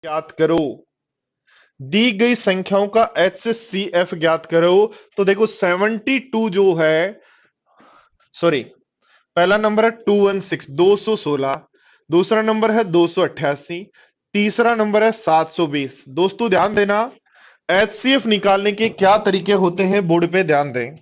ज्ञात करो। दी गई संख्याओं का HCF ज्ञात करो। तो देखो 72 जो है, सॉरी, पहला नंबर है 216 216, दूसरा नंबर है 288, तीसरा नंबर है 720। दोस्तों ध्यान देना, HCF निकालने के क्या तरीके होते हैं बोर्ड पे ध्यान दें।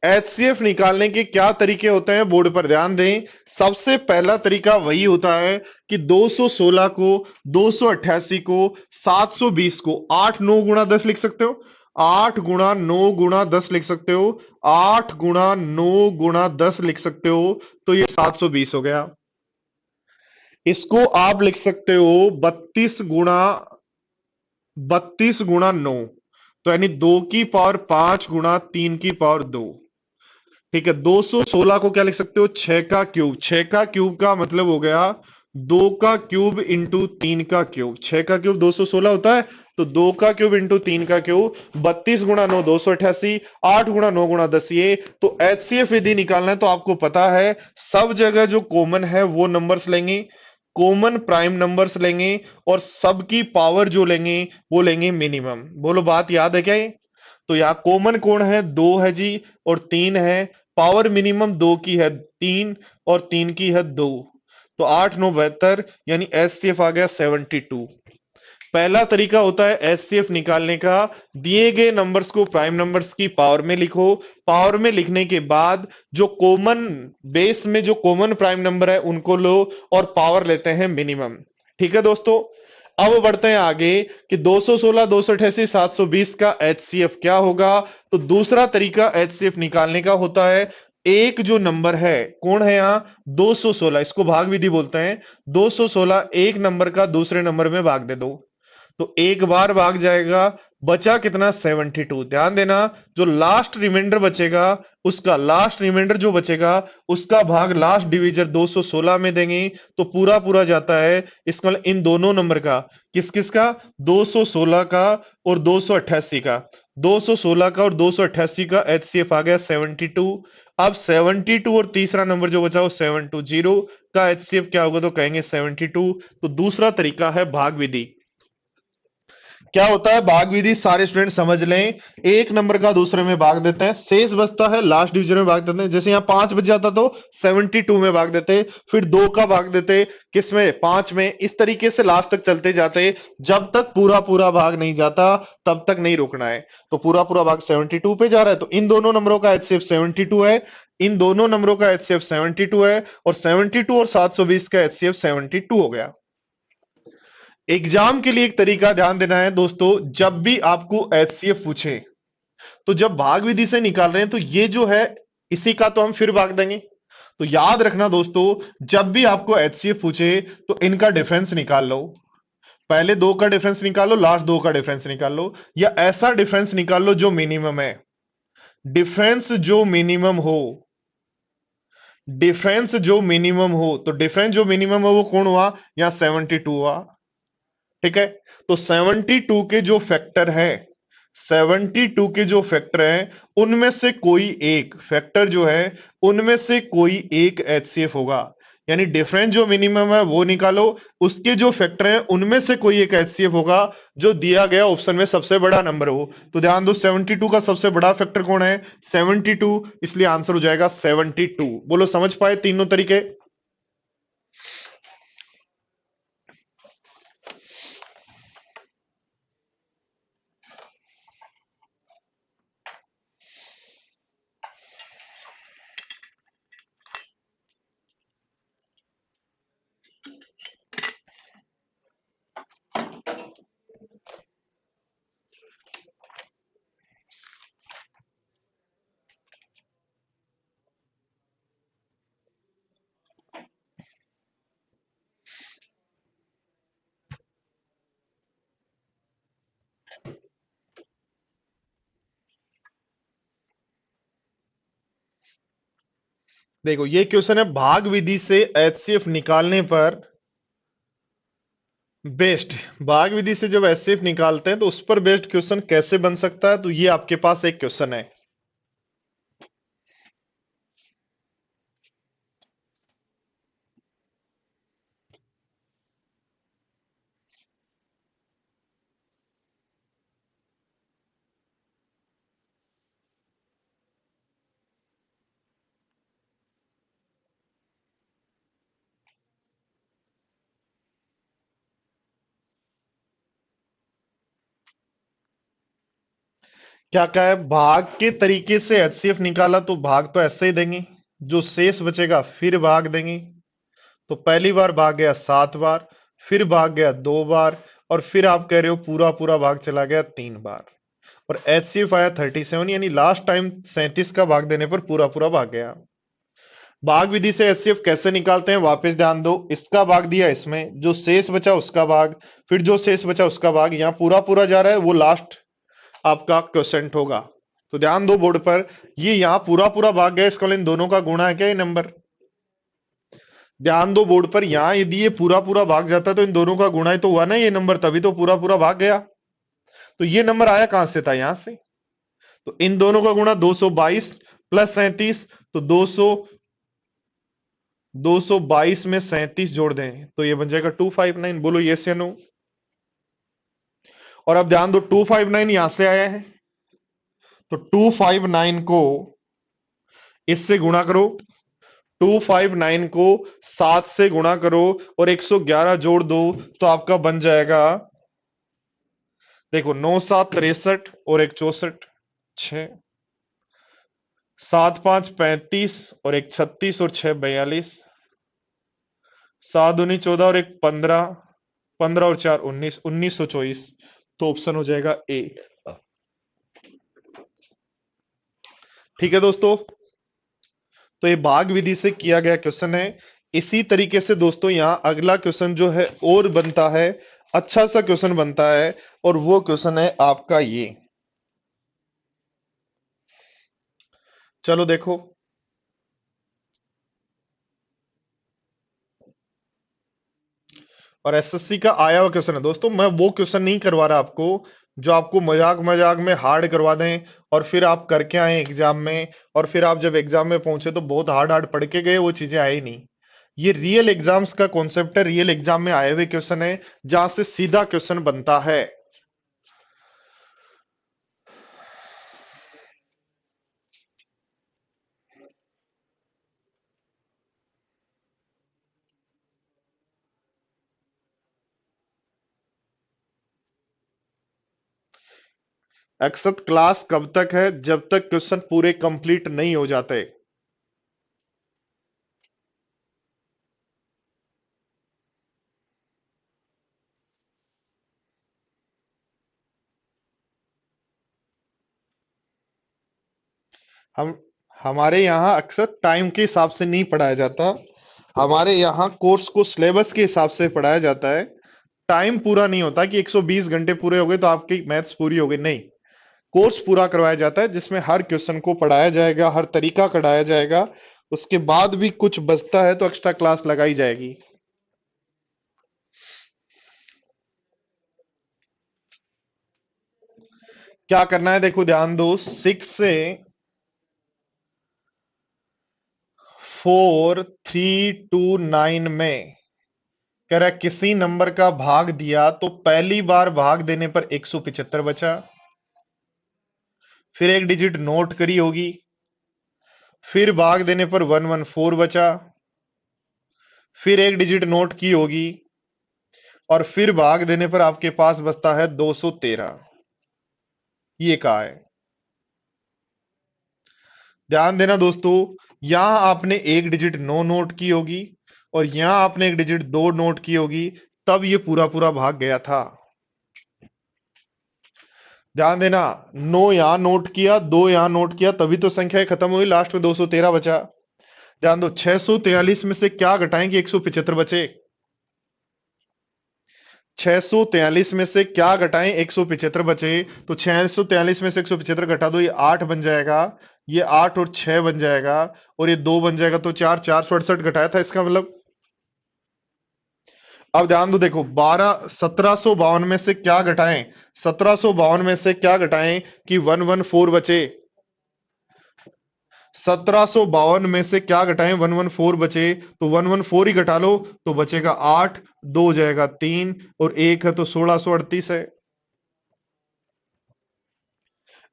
HCF निकालने के क्या तरीके होते हैं बोर्ड पर ध्यान दें। सबसे पहला तरीका वही होता है कि 216 को, 288 को, 720 को 8 9 गुणा 10 लिख सकते हो। 8 गुणा 9 गुणा 10 लिख सकते हो। 8 गुणा 9 गुणा 10 लिख सकते हो। तो ये 720 हो गया। इसको आप लिख सकते हो 32 गुणा 9, तो यानी 2 की पावर 5 गुणा 3 की पावर 2। ठीक है, 216 को क्या लिख सकते हो, 6 का क्यूब। 6 का क्यूब का मतलब हो गया 2 का क्यूब इंटू 3 का क्यूब। 6 का क्यूब 216 होता है, तो 2 का क्यूब इंटू 3 का क्यूब। 32 गुणा 9 288, 8 गुणा 9 गुणा 10 ये। तो HCF यदि निकालना है तो आपको पता है सब जगह जो कॉमन है वो नंबर्स लेंगे, कॉमन प्राइम नंबर्स लेंगे, और सबकी पावर जो लेंगे वो लेंगे मिनिमम। बोलो बात याद है क्या ये? तो यहां कॉमन कौन है, 2 है जी, और 3 है। पावर मिनिमम 2 की है 3, और 3 की है 2। तो 8 9 72, यानी HCF आ गया 72। पहला तरीका होता है HCF निकालने का, दिए गए नंबर्स को प्राइम नंबर्स की पावर में लिखो। पावर में लिखने के बाद जो कॉमन बेस में जो कॉमन प्राइम नंबर है उनको लो, और पावर लेते हैं मिनिमम। ठीक है दोस्तों, अब बढ़ते हैं आगे कि 216 288 720 का HCF क्या होगा। तो दूसरा तरीका HCF निकालने का होता है, एक जो नंबर है कौन है यहां, 216, इसको भाग विधि बोलते हैं। 216 एक नंबर का दूसरे नंबर में भाग दे दो, तो एक बार भाग जाएगा, बचा कितना, 72। ध्यान देना, जो लास्ट रिमाइंडर बचेगा, उसका लास्ट रिमाइंडर जो बचेगा उसका भाग लास्ट डिविजन 216 में देंगे, तो पूरा पूरा जाता है। इसका मतलब इन दोनों नंबर का, किस किस का, 216 का और 288 का। 216 का और 288 का HCF आ गया 72। अब 72 और तीसरा नंबर जो बचा वो 720 का HCF क्या होगा, तो कहेंगे 72। तो दूसरा तरीका है भाग विधि। क्या होता है भाग विधि, सारे स्टूडेंट समझ लें। एक नंबर का दूसरे में भाग देते हैं, शेष बचता है लास्ट डिवीजन में भाग देते हैं। जैसे यहां 5 बच जाता तो 72 में भाग देते, फिर 2 का भाग देते, किसमें, 5 में। इस तरीके से लास्ट तक चलते जाते, जब तक पूरा पूरा भाग नहीं जाता तब तक नहीं रुकना है। तो पूरा पूरा भाग 72 पे जा रहा है, तो इन दोनों नंबरों का HCF 72 है। इन दोनों नंबरों का HCF 72 है, और 72 और 720 का HCF 72 हो गया। एग्जाम के लिए एक तरीका ध्यान देना है दोस्तों, जब भी आपको HCF पूछे, तो जब भाग विधि से निकाल रहे हैं तो ये जो है इसी का तो हम फिर भाग देंगे। तो याद रखना दोस्तों, जब भी आपको HCF पूछे तो इनका डिफरेंस निकाल लो। पहले दो का डिफरेंस निकाल लो, लास्ट दो का डिफरेंस निकाल लो, या ऐसा डिफरेंस निकाल लो जो मिनिमम है। डिफरेंस जो मिनिमम हो, डिफरेंस जो मिनिमम हो, तो डिफरेंस जो मिनिमम हो वो कौन हुआ, यहां 72 हुआ। ठीक है, तो 72 के जो फैक्टर है, 72 के जो फैक्टर हैं उनमें से कोई एक फैक्टर जो है, उनमें से कोई एक HCF होगा। यानी डिफरेंस जो मिनिमम है वो निकालो, उसके जो फैक्टर हैं उनमें से कोई एक HCF होगा जो दिया गया ऑप्शन में सबसे बड़ा नंबर हो। तो ध्यान दो, 72 का सबसे बड़ा फैक्टर कौन है, 72, इसलिए आंसर हो जाएगा 72। बोलो समझ पाए तीनों तरीके। देखो ये क्वेश्चन है भाग विधि से HCF निकालने पर बेस्ड। भाग विधि से जब HCF निकालते हैं तो उस पर बेस्ड क्वेश्चन कैसे बन सकता है, तो ये आपके पास एक क्वेश्चन है। क्या क्या है, भाग के तरीके से एचसीएफ निकाला तो भाग तो ऐसे ही देंगे, जो शेष बचेगा फिर भाग देंगे। तो पहली बार भाग गया 7 बार, फिर भाग गया 2 बार, और फिर आप कह रहे हो पूरा पूरा भाग चला गया 3 बार, और एचसीएफ आया 37, यानी लास्ट टाइम 37 का भाग देने पर पूरा पूरा भाग गया। भाग विधि से एचसीएफ कैसे निकालते हैं वापस ध्यान दो, इसका भाग दिया इसमें, जो शेष बचा उसका भाग, फिर जो शेष बचा उसका भाग, यहां पूरा पूरा जा रहा है, वो लास्ट आपका क्वेश्चन होगा। तो ध्यान दो बोर्ड पर, ये यहां पूरा पूरा भाग गया, इसका इन दोनों का गुणा है क्या ये नंबर। ध्यान दो बोर्ड पर, यहां यदि ये पूरा पूरा भाग जाता तो इन दोनों का गुणा ही तो हुआ ना ये नंबर, तभी तो पूरा पूरा भाग गया। तो ये नंबर आया कहां से था, यहां से। तो इन दोनों का गुणा 222 प्लस 37, तो 222 में 37 जोड़ दें तो ये बन जाएगा 259। बोलो यस या नो। और अब ध्यान दो 259 यहां से आया है, तो 259 को इससे गुणा करो, 259 को 7 से गुणा करो, और 111 जोड़ दो, तो आपका बन जाएगा, देखो 9 7 63 और 1 64, 6 7 5 35 और 1 36 और 6 42, 7 दूनी 14 और 1 15, 15 और 4 19, 1924। तो ऑप्शन हो जाएगा ए। ठीक है दोस्तों, तो ये भाग विधि से किया गया क्वेश्चन है। इसी तरीके से दोस्तों यहां अगला क्वेश्चन जो है और बनता है, अच्छा सा क्वेश्चन बनता है, और वो क्वेश्चन है आपका ये। चलो देखो, और एसएससी का आया हुआ क्वेश्चन है दोस्तों, मैं वो क्वेश्चन नहीं करवा रहा आपको जो आपको मजाक मजाक में हार्ड करवा दें, और फिर आप करके आए एग्जाम में, और फिर आप जब एग्जाम में पहुंचे तो बहुत हार्ड हार्ड पढ़ के गए, वो चीजें आई नहीं। ये रियल एग्जाम्स का कॉन्सेप्ट है, रियल एग्जाम में आए हुए क्वेश्चन है, जहां से सीधा क्वेश्चन बनता है। अक्सर क्लास कब तक है, जब तक क्वेश्चन पूरे कंप्लीट नहीं हो जाते। हम हमारे यहाँ अक्सर टाइम के हिसाब से नहीं पढ़ाया जाता, हमारे यहाँ कोर्स को सिलेबस के हिसाब से पढ़ाया जाता है। टाइम पूरा नहीं होता कि 120 घंटे पूरे हो गए तो आपकी मैथ्स पूरी हो गई, नहीं। कोर्स पूरा करवाया जाता है जिसमें हर क्वेश्चन को पढ़ाया जाएगा, हर तरीका पढ़ाया जाएगा। उसके बाद भी कुछ बचता है तो एक्स्ट्रा क्लास लगाई जाएगी। क्या करना है देखो ध्यान दो, 6 से 4 3 2 9 में कह रहा है किसी नंबर का भाग दिया तो पहली बार भाग देने पर 175 बचा, फिर एक डिजिट नोट करी होगी, फिर भाग देने पर 114 बचा, फिर एक डिजिट नोट की होगी, और फिर भाग देने पर आपके पास बचता है 213। ये कहा है। ध्यान देना दोस्तों, यहां आपने एक डिजिट नो नोट की होगी, और यहां आपने एक डिजिट 2 नोट की होगी, तब ये पूरा पूरा भाग गया था। ध्यान देना, 9 यहां नोट किया, 2 यहां नोट किया, तभी तो संख्या खत्म हुई, लास्ट में 213 बचा। ध्यान दो, 643 में से क्या घटाएं कि 175 बचे। 643 में से क्या घटाएं 175 बचे, तो 643 में से 175 घटा दो, ये 8 बन जाएगा, ये 8 और 6 बन जाएगा, और ये 2 बन जाएगा, तो 4 468 घटाया था इसका मतलब। अब ध्यान दो देखो, 1752 में से क्या घटाएं, 1752 में से क्या घटाएं कि 114 बचे। 1752 में से क्या घटाएं, 114 बचे, तो 114 ही घटा लो, तो बचेगा 8, 2 हो जाएगा 3, और 1 है तो 1638 है।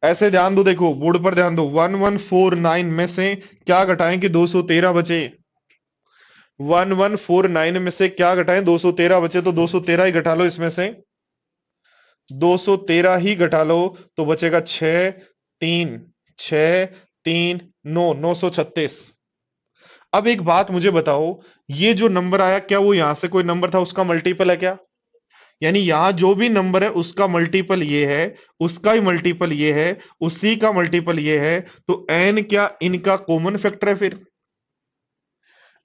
ऐसे ध्यान दो देखो, बोर्ड पर ध्यान दो, 1149 में से क्या घटाएं कि 213 बचे। 1149 में से क्या घटाएं, 213 बचे, तो 213 ही घटा लो इसमें से। 213 ही घटा लो तो बचेगा 6 3 6 3 9 936। अब एक बात मुझे बताओ, ये जो नंबर आया क्या वो यहां से कोई नंबर था उसका मल्टीपल है क्या? यानी यहां जो भी नंबर है उसका मल्टीपल ये है, उसका ही मल्टीपल ये है, उसी का मल्टीपल ये है। तो एन क्या इनका कॉमन फैक्टर है फिर?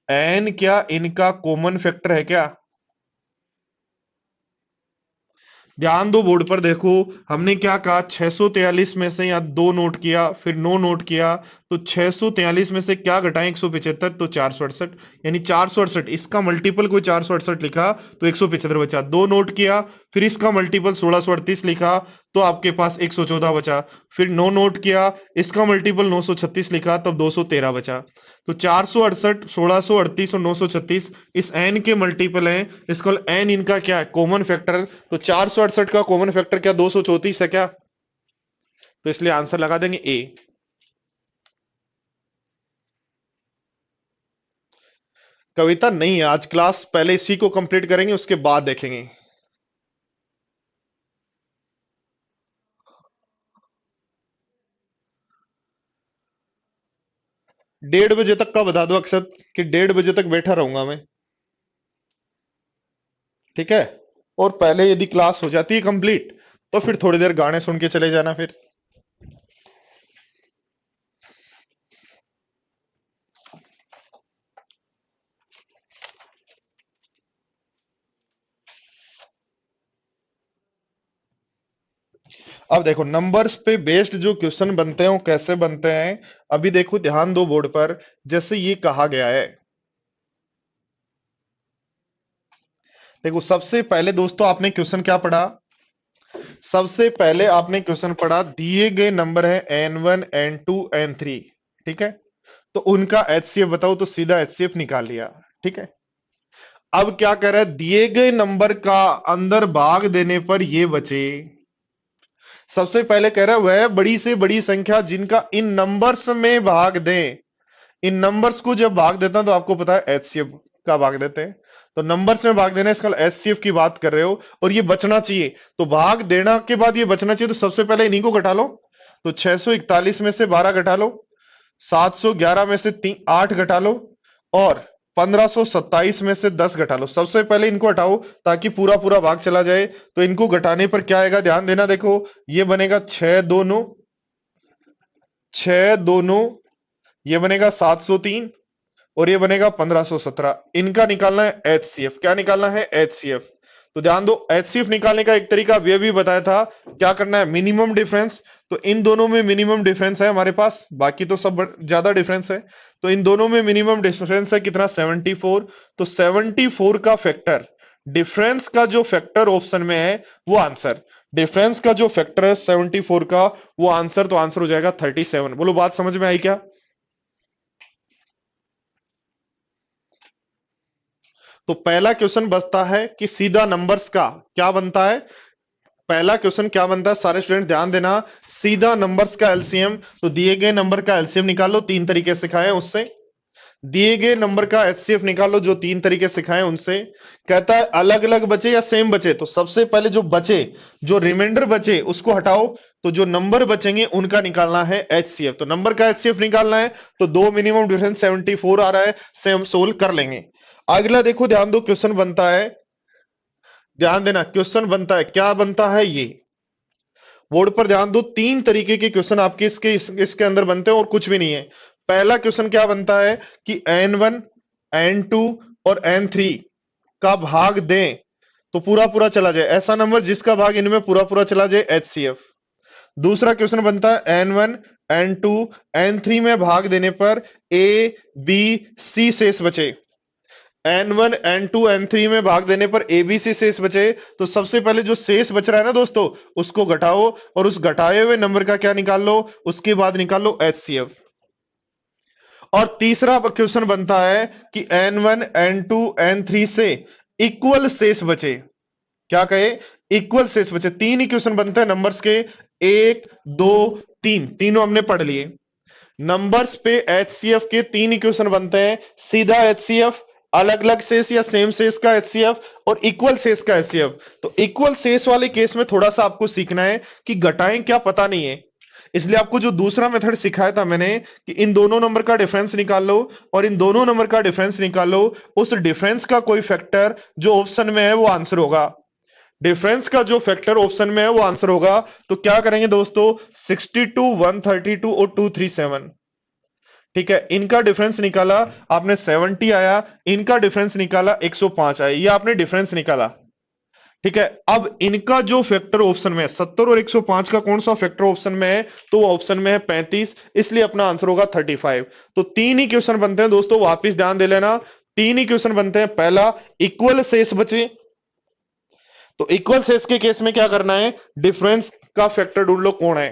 एन क्या इनका कॉमन फैक्टर है क्या? ध्यान दो बोर्ड पर देखो, हमने क्या कहा 643 में से यहाँ दो नोट किया फिर 9 नोट किया, तो 643 में से क्या घटाएं 175, तो 468। यानी 468 इसका मल्टीपल कोई 468 लिखा तो 175 बचा। दो नोट किया फिर इसका मल्टीपल 1638 लिखा तो आपके पास 114 बचा। फिर 9 नोट किया इसका मल्टीपल 936 लिखा तब 213 बचा। तो 468 1638 और 936 इस एन के मल्टीपल हैं, इसको एन इनका क्या है कॉमन फैक्टर। तो 468 का कॉमन फैक्टर क्या 234 है क्या? तो इसलिए आंसर लगा देंगे ए। कविता नहीं है आज क्लास, पहले इसी को कंप्लीट करेंगे उसके बाद देखेंगे। 1:30 बजे तक का बता दो अक्षत कि 1:30 बजे तक बैठा रहूंगा मैं। ठीक है। और पहले यदि क्लास हो जाती है कंप्लीट तो फिर थोड़ी देर गाने सुन के चले जाना फिर। अब देखो नंबर्स पे बेस्ड जो क्वेश्चन बनते हैं वो कैसे बनते हैं। अभी देखो ध्यान दो बोर्ड पर, जैसे ये कहा गया है। देखो सबसे पहले दोस्तों आपने क्वेश्चन क्या पढ़ा? सबसे पहले आपने क्वेश्चन पढ़ा दिए गए नंबर है n1 n2 n3। ठीक है। तो उनका एचसीएफ बताओ, तो सीधा एचसीएफ निकाल लिया। ठीक है। अब क्या कह रहा है, दिए गए नंबर का अंदर भाग देने पर ये बचे। सबसे पहले कह रहा है वह बड़ी से बड़ी संख्या जिनका इन नंबर्स में भाग दें। इन नंबर्स को जब भाग देता है तो आपको पता है एचसीएफ का भाग देते हैं। तो नंबर्स में भाग देना, इसका एचसीएफ की बात कर रहे हो और ये बचना चाहिए। तो भाग देना के बाद ये बचना चाहिए, तो सबसे पहले इन्हीं को घटा लो। तो 641 में से 12 घटा लो, 711 में से 8 घटा लो, और 1527 में से 10 घटा लो। सबसे पहले इनको हटाओ ताकि पूरा पूरा भाग चला जाए। तो इनको घटाने पर क्या आएगा ध्यान देना, देखो ये बनेगा 6 2 9, 6 2 9, ये बनेगा 703 और ये बनेगा 1517। इनका निकालना है एचसीएफ। क्या निकालना है? एचसीएफ। तो ध्यान दो एचसीएफ निकालने का एक तरीका यह भी बताया था, क्या करना है मिनिमम डिफरेंस। तो इन दोनों में मिनिमम डिफरेंस है हमारे पास, बाकी तो सब ज्यादा डिफरेंस है। तो इन दोनों में मिनिमम डिफरेंस है कितना? 74। तो 74 का फैक्टर, डिफरेंस का जो फैक्टर ऑप्शन में है वो आंसर। डिफरेंस का जो फैक्टर है 74 का वो आंसर, तो आंसर हो जाएगा 37। बोलो बात समझ में आई क्या? तो पहला क्वेश्चन बचता है कि सीधा नंबर्स का क्या बनता है। पहला क्वेश्चन क्या बनता है सारे स्टूडेंट ध्यान देना, सीधा नंबर्स का एलसीएम। तो दिए गए नंबर का एलसीएम निकालो, तीन तरीके सिखाए उससे। दिए गए नंबर का एचसीएफ निकालो, जो तीन तरीके सिखाए उनसे। कहता है अलग अलग बचे या सेम बचे। तो सबसे पहले जो बचे, जो रिमाइंडर बचे उसको हटाओ। तो जो नंबर बचेंगे उनका निकालना है एचसीएफ। तो नंबर का एचसीएफ निकालना है, तो दो मिनिमम डिफरेंस 74 आ रहा है, सेम सोल्व कर लेंगे। अगला देखो ध्यान दो क्वेश्चन बनता है, ध्यान देना क्वेश्चन बनता है, क्या बनता है ये बोर्ड पर ध्यान दो। तीन तरीके के क्वेश्चन आपके इसके अंदर बनते हैं और कुछ भी नहीं है। पहला क्वेश्चन क्या बनता है कि n1 n2 और n3 का भाग दें तो पूरा पूरा चला जाए, ऐसा नंबर जिसका भाग इनमें पूरा पूरा चला जाए, एचसीएफ। दूसरा क्वेश्चन बनता है n1 n2 n3 में भाग देने पर ए बी सी शेष बचे। n1 n2 n3 में भाग देने पर एबीसी शेष बचे। तो सबसे पहले जो शेष बच रहा है ना दोस्तों, उसको घटाओ और उस घटाए हुए नंबर का क्या निकाल लो, उसके बाद निकाल लो एचसीएफ। और तीसरा क्वेश्चन बनता है कि n1 n2 n3 से इक्वल शेष बचे। क्या कहे? इक्वल शेष बचे। तीन ही क्वेश्चन बनते हैं नंबर्स के, एक दो तीन, तीनों हमने पढ़ लिए। नंबर्स पे एचसीएफ के तीन इक्वेशन बनते हैं, सीधा एचसीएफ, अलग अलग शेष या सेम शेष का एचसीएफ और इक्वल शेष का एचसीएफ। तो इक्वल शेष वाले केस में थोड़ा सा आपको सीखना है कि घटाएं क्या पता नहीं है, इसलिए आपको जो दूसरा मेथड सिखाया था मैंने कि इन दोनों नंबर का डिफरेंस निकाल लो और इन दोनों नंबर का डिफरेंस निकाल लो, उस डिफरेंस का कोई फैक्टर जो ऑप्शन में है वो आंसर होगा। डिफरेंस का जो फैक्टर ऑप्शन में है वो आंसर होगा। तो क्या करेंगे दोस्तों, 62, 132 और 237, ठीक है, इनका डिफरेंस निकाला आपने 70 आया, इनका डिफरेंस निकाला 105 आया, ये आपने डिफरेंस निकाला। ठीक है, अब इनका जो फैक्टर ऑप्शन में है 70 और 105 का कौन सा फैक्टर ऑप्शन में है, तो ऑप्शन में है 35, इसलिए अपना आंसर होगा 35। तो तीन ही क्वेश्चन बनते हैं दोस्तों, वापिस ध्यान दे लेना, तीन ही क्वेश्चन बनते हैं। पहला, इक्वल शेष बचे, तो इक्वल शेष के केस में क्या करना है, डिफरेंस का फैक्टर ढूंढ लो कौन है।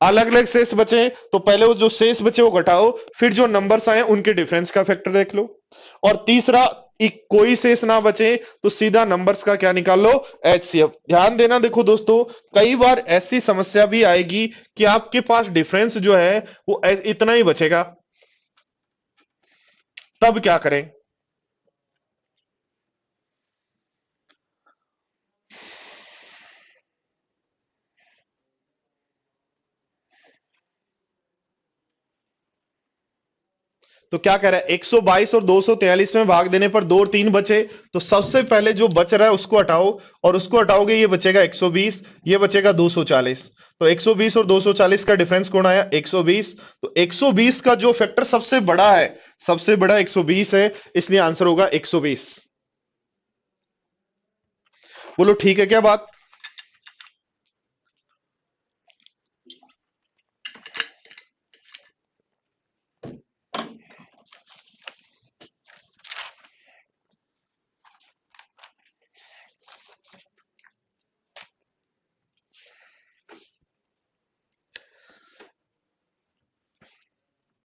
अलग अलग शेष बचे तो पहले वो जो शेष बचे वो घटाओ, फिर जो नंबर्स आए उनके डिफरेंस का फैक्टर देख लो। और तीसरा, कोई शेष ना बचे तो सीधा नंबर्स का क्या निकाल लो, एचसीएफ। ध्यान देना, देखो दोस्तों, कई बार ऐसी समस्या भी आएगी कि आपके पास डिफरेंस जो है वो इतना ही बचेगा, तब क्या करें। तो क्या कह रहा है, 122 और 243 में भाग देने पर 2 और 3 बचे, तो सबसे पहले जो बच रहा है उसको हटाओ, और उसको हटाओगे ये बचेगा 120, ये बचेगा 240। तो 120 और 240 का डिफरेंस कौन आया, 120। तो 120 का जो फैक्टर सबसे बड़ा है, सबसे बड़ा 120 है, इसलिए आंसर होगा 120। बोलो ठीक है क्या बात।